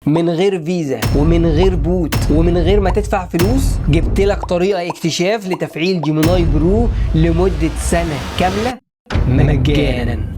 من غير فيزا ومن غير بوت ومن غير ما تدفع فلوس. جبت لك طريقة اكتشاف لتفعيل جيميناي برو لمدة سنة كاملة مجانا.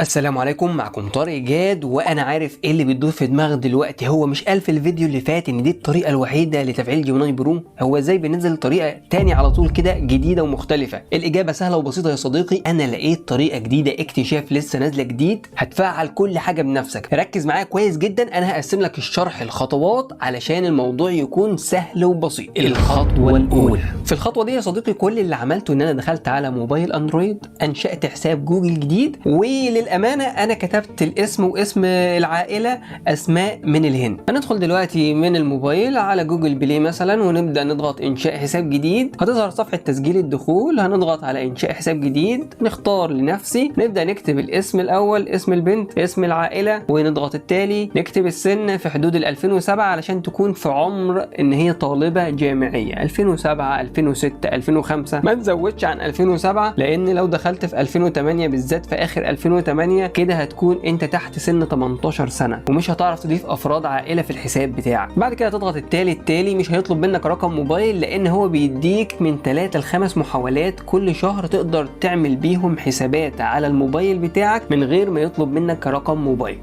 السلام عليكم، معكم طارق جاد. وانا عارف ايه اللي بيدور في دماغك دلوقتي. هو مش قال في الفيديو اللي فات ان دي الطريقه الوحيده لتفعيل جيميناي برو؟ هو ازاي بننزل طريقه تاني على طول كده جديده ومختلفه؟ الاجابه سهله وبسيطه يا صديقي. انا لقيت طريقه جديده اكتشاف لسه نازله جديد هتفعل كل حاجه بنفسك. ركز معايا كويس جدا، انا هقسم لك الشرح الخطوات علشان الموضوع يكون سهل وبسيط. الخطوه الاولى، في الخطوه دي يا صديقي كل اللي عملته ان انا دخلت على موبايل اندرويد، انشات حساب جوجل جديد، وللامانه انا كتبت الاسم واسم العائله اسماء من الهند. هندخل دلوقتي من الموبايل على جوجل بلاي مثلا ونبدا نضغط انشاء حساب جديد. هتظهر صفحه تسجيل الدخول، هنضغط على انشاء حساب جديد، نختار لنفسي، نبدا نكتب الاسم الاول، اسم البنت، اسم العائله، ونضغط التالي. نكتب السن في حدود ال 2007 علشان تكون في عمر ان هي طالبه جامعيه، 2007 2006 2005، ما تزودش عن 2007 لان لو دخلت في 2008 بالذات في اخر 2008 كده هتكون انت تحت سن 18 سنه ومش هتعرف تضيف افراد عائله في الحساب بتاعك. بعد كده تضغط التالي. مش هيطلب منك رقم موبايل لان هو بيديك من 3 ل 5 محاولات كل شهر تقدر تعمل بيهم حسابات على الموبايل بتاعك من غير ما يطلب منك رقم موبايل.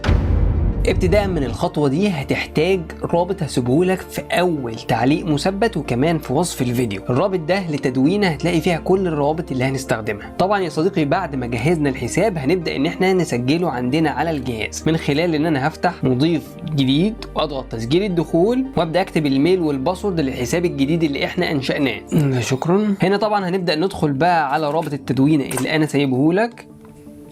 ابتداء من الخطوة دي هتحتاج رابط هسيبهولك في أول تعليق مثبت وكمان في وصف الفيديو. الرابط ده لتدوينة هتلاقي فيها كل الروابط اللي هنستخدمها. طبعا يا صديقي بعد ما جهزنا الحساب هنبدأ ان احنا نسجله عندنا على الجهاز من خلال ان انا هفتح مضيف جديد واضغط تسجيل الدخول وابدأ اكتب الميل والباسورد للحساب الجديد اللي احنا انشأناه. شكرا. هنا طبعا هنبدأ ندخل بقى على رابط التدوينة اللي انا سايبهولك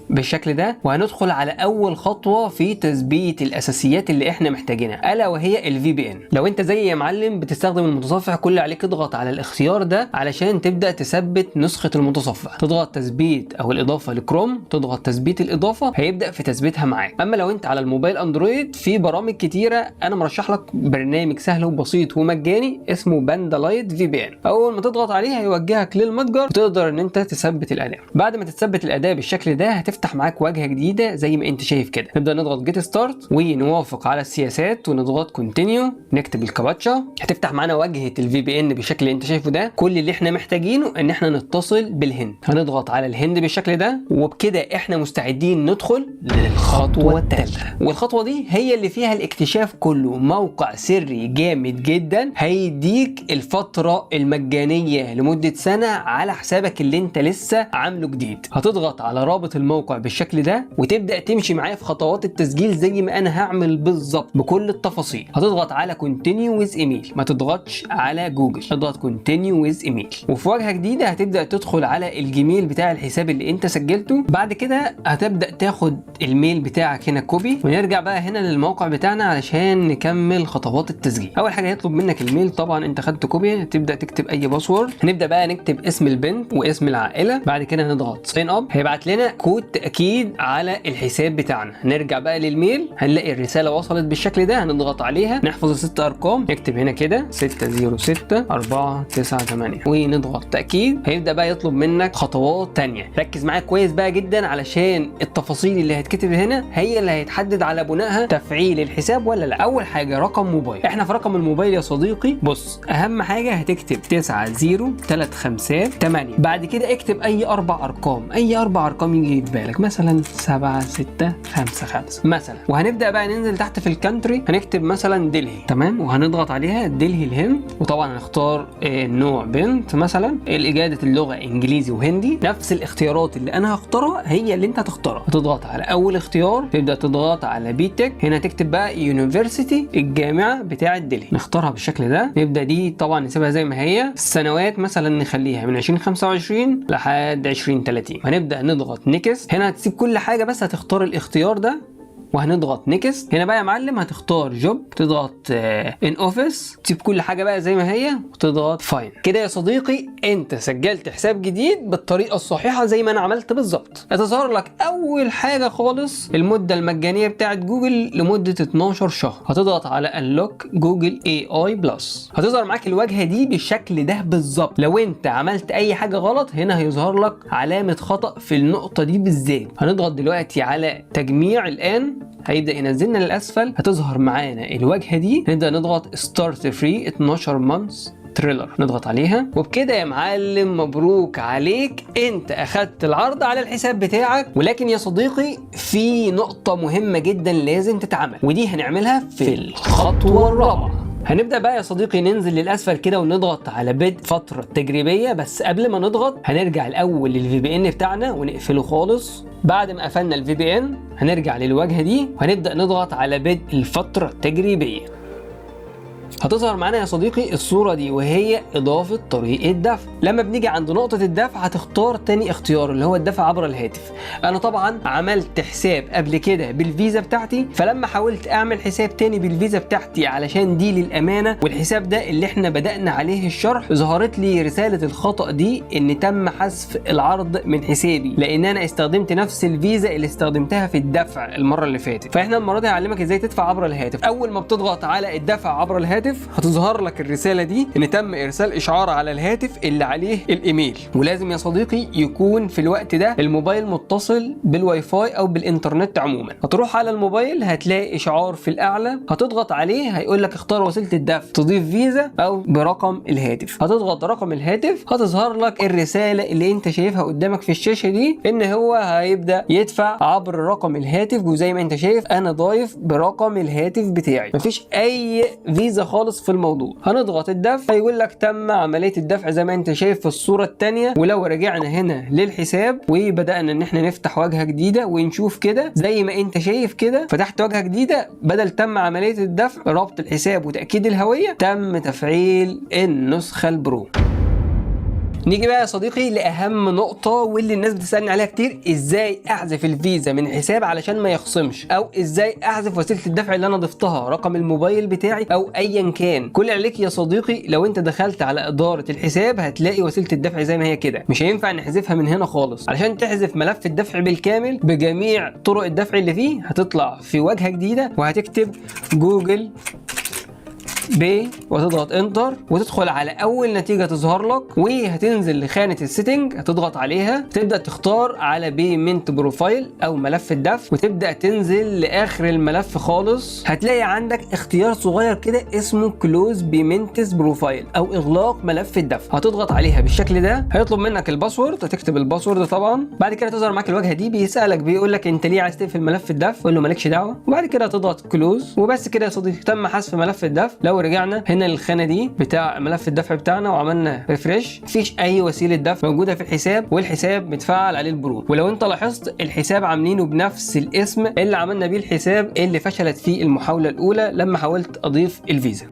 بالشكل ده، وهندخل على اول خطوه في تثبيت الاساسيات اللي احنا محتاجينها الا وهي الفي بي ان. لو انت زي يا معلم بتستخدم المتصفح، كل اللي عليك اضغط على الاختيار ده علشان تبدا تثبت نسخه المتصفح. تضغط تثبيت او الاضافه لكروم، تضغط تثبيت الاضافه، هيبدا في تثبيتها معاك. اما لو انت على الموبايل اندرويد في برامج كتيره، انا مرشح لك برنامج سهل وبسيط ومجاني اسمه باندا لايت في بي ان. اول ما تضغط عليه هيوجهك للمتجر وتقدر ان انت تثبت الاداء. بعد ما تثبت الاداء بالشكل ده هتفتح معاك واجهه جديده زي ما انت شايف كده. نبدا نضغط جيت ستارت ونوافق على السياسات ونضغط كونتينيو، نكتب الكابتشا. هتفتح معانا واجهه الفي بي ان بالشكل اللي انت شايفه ده. كل اللي احنا محتاجينه ان احنا نتصل بالهند. هنضغط على الهند بالشكل ده، وبكده احنا مستعدين ندخل للخطوه الثالثه. والخطوه دي هي اللي فيها الاكتشاف كله. موقع سري جامد جدا هيديك الفتره المجانيه لمده سنه على حسابك اللي انت لسه عامله جديد. هتضغط على رابط الموقع بالشكل ده وتبدا تمشي معايا في خطوات التسجيل زي ما انا هعمل بالظبط بكل التفاصيل. هتضغط على كونتينيو ويز ايميل، ما تضغطش على جوجل، اضغط كونتينيو ويز ايميل. وفي واجهه جديده هتبدا تدخل على الجيميل بتاع الحساب اللي انت سجلته. بعد كده هتبدا تاخد الميل بتاعك هنا كوبي، ونرجع بقى هنا للموقع بتاعنا علشان نكمل خطوات التسجيل. اول حاجه هيطلب منك الميل، طبعا انت خدت كوبي، تبدا تكتب اي باسورد. هنبدا بقى نكتب اسم البنت واسم العائله. بعد كده هنضغط ساين اب، هيبعت لنا كود تأكيد على الحساب بتاعنا. نرجع بقى للميل، هنلاقي الرسالة وصلت بالشكل ده، هنضغط عليها، نحفظ الست ارقام، نكتب هنا كده 606 498 ونضغط تأكيد. هيبدأ بقى يطلب منك خطوات تانية. ركز معايا كويس بقى جدا علشان التفاصيل اللي هتكتب هنا هي اللي هيتحدد على بنائها تفعيل الحساب ولا لا. اول حاجة رقم موبايل. احنا في رقم الموبايل يا صديقي بص، اهم حاجة هتكتب 90358. بعد كده اكتب اي 4 ارقام، اي 4 ارقام يجي في بالك، مثلا 7655 مثلا. وهنبدا بقى ننزل تحت في الكانتري، هنكتب مثلا دلهي، تمام، وهنضغط عليها دلهي الهند. وطبعا هنختار نوع بنت، مثلا اجاده اللغه انجليزي وهندي. نفس الاختيارات اللي انا هختارها هي اللي انت هتختارها. هتضغط على اول اختيار، تبدا تضغط على بي تك. هنا تكتب بقى يونيفرسيتي، الجامعه بتاعه دلهي، نختارها بالشكل ده. نبدا دي طبعا نسيبها زي ما هي. السنوات مثلا نخليها من 2025 لحد 2030. هنبدا نضغط نيكست. هنا هتسيب كل حاجه بس هتختار الاختيار ده وهنضغط نيكست. هنا بقى يا معلم هتختار جوب، تضغط ان اوفيس، تسيب كل حاجه بقى زي ما هي وتضغط فاين. كده يا صديقي انت سجلت حساب جديد بالطريقه الصحيحه زي ما انا عملت بالظبط. هتظهر لك اول حاجه خالص المده المجانيه بتاعت جوجل لمده 12 شهر. هتضغط على انلوك جوجل اي اي بلس. هتظهر معاك الواجهه دي بالشكل ده بالظبط. لو انت عملت اي حاجه غلط هنا هيظهر لك علامه خطا في النقطه دي بالذات. هنضغط دلوقتي على تجميع الان، هيبدا ينزلنا للاسفل. هتظهر معانا الواجهه دي، نبدا نضغط ستارت فري 12 مانث تريلر، نضغط عليها. وبكده يا معلم مبروك عليك، انت اخدت العرض على الحساب بتاعك. ولكن يا صديقي في نقطة مهمة جدا لازم تتعمل، ودي هنعملها في الخطوة الرابعة. هنبدأ بقى يا صديقي ننزل للأسفل كده ونضغط على بدء فترة تجريبية. بس قبل ما نضغط هنرجع الأول للفي بي ان بتاعنا ونقفله خالص. بعد ما قفلنا الفي بي ان هنرجع للواجهة دي وهنبدأ نضغط على بدء الفترة التجريبية. هتظهر معانا يا صديقي الصورة دي وهي إضافة طريقة دفع. لما بنيجي عند نقطة الدفع هتختار تاني اختيار اللي هو الدفع عبر الهاتف. أنا طبعا عملت حساب قبل كده بالفيزا بتاعتي، فلما حاولت أعمل حساب تاني بالفيزا بتاعتي علشان دي للأمانة والحساب ده اللي احنا بدأنا عليه الشرح، ظهرت لي رسالة الخطأ دي إن تم حذف العرض من حسابي لأن أنا استخدمت نفس الفيزا اللي استخدمتها في الدفع المرة اللي فاتت. فإحنا المرة دي هعلمك إزاي تدفع عبر الهاتف. أول ما بتضغط على الدفع عبر الهاتف هتظهر لك الرسالة دي ان تم ارسال اشعار على الهاتف اللي عليه الايميل. ولازم يا صديقي يكون في الوقت ده الموبايل متصل بالواي فاي او بالانترنت عموما. هتروح على الموبايل هتلاقي اشعار في الاعلى، هتضغط عليه هيقول لك اختار وسيلة الدفع، تضيف فيزا او برقم الهاتف. هتضغط رقم الهاتف هتظهر لك الرسالة اللي انت شايفها قدامك في الشاشة دي ان هو هيبدأ يدفع عبر رقم الهاتف. وزي ما انت شايف انا ضايف برقم الهاتف بتاعي، مفيش اي فيزا خالص في الموضوع. هنضغط الدفع هيقول لك تم عمليه الدفع زي ما انت شايف في الصوره الثانيه. ولو رجعنا هنا للحساب وبدانا ان احنا نفتح واجهه جديده ونشوف كده زي ما انت شايف كده فتحت واجهه جديده، بدل تم عمليه الدفع ربط الحساب وتاكيد الهويه تم تفعيل النسخه البرو. نيجي بقى يا صديقي لأهم نقطة واللي الناس بتسألني عليها كتير، ازاي احذف الفيزا من الحساب علشان ما يخصمش، او ازاي احذف وسيلة الدفع اللي انا ضفتها، رقم الموبايل بتاعي او ايا كان. كل عليك يا صديقي لو انت دخلت على إدارة الحساب هتلاقي وسيلة الدفع زي ما هي كده، مش هينفع نحذفها من هنا خالص. علشان تحذف ملف الدفع بالكامل بجميع طرق الدفع اللي فيه هتطلع في واجهة جديدة وهتكتب جوجل باي وتضغط انتر وتدخل على اول نتيجه تظهر لك، وهتنزل لخانه السيتنج هتضغط عليها، تبدا تختار على بيمنت بروفايل او ملف الدفع وتبدا تنزل لاخر الملف خالص. هتلاقي عندك اختيار صغير كده اسمه كلوز بيمنتس بروفايل او اغلاق ملف الدفع. هتضغط عليها بالشكل ده، هيطلب منك الباسورد، هتكتب الباسورد طبعا. بعد كده تظهر معاك الواجهه دي، بيسالك بيقول لك انت ليه عايز تقفل ملف الدفع، قول له مالكش دعوه. وبعد كده هتضغط كلوز وبس كده يا صديقي تم حذف ملف الدفع. لو رجعنا هنا للخانه دي بتاع ملف الدفع بتاعنا وعملنا ريفريش، مفيش اي وسيله دفع موجوده في الحساب والحساب متفعل عليه البرو. ولو انت لاحظت الحساب عاملينه بنفس الاسم اللي عملنا بيه الحساب اللي فشلت فيه المحاوله الاولى لما حاولت اضيف الفيزا.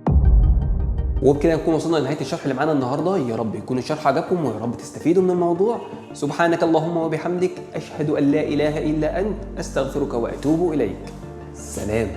وبكده نكون وصلنا لنهايه الشرح اللي معانا النهارده. يا رب يكون الشرح عجبكم ويا رب تستفيدوا من الموضوع. سبحانك اللهم وبحمدك اشهد ان لا اله الا انت استغفرك واتوب اليك. سلام.